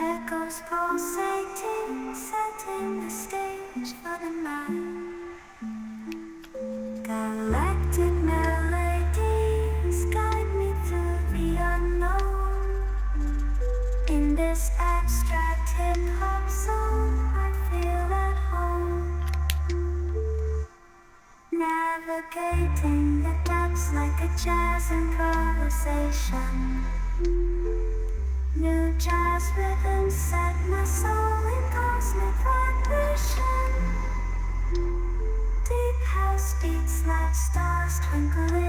Echoes pulsating, setting the stage for the night. Galactic melodies guide me through the unknown. In this abstract hip-hop zone, I feel at home. Navigating the depths like a jazz improvisation. New jazz rhythms set my soul in cosmic vibration. Deep house beats like stars twinkling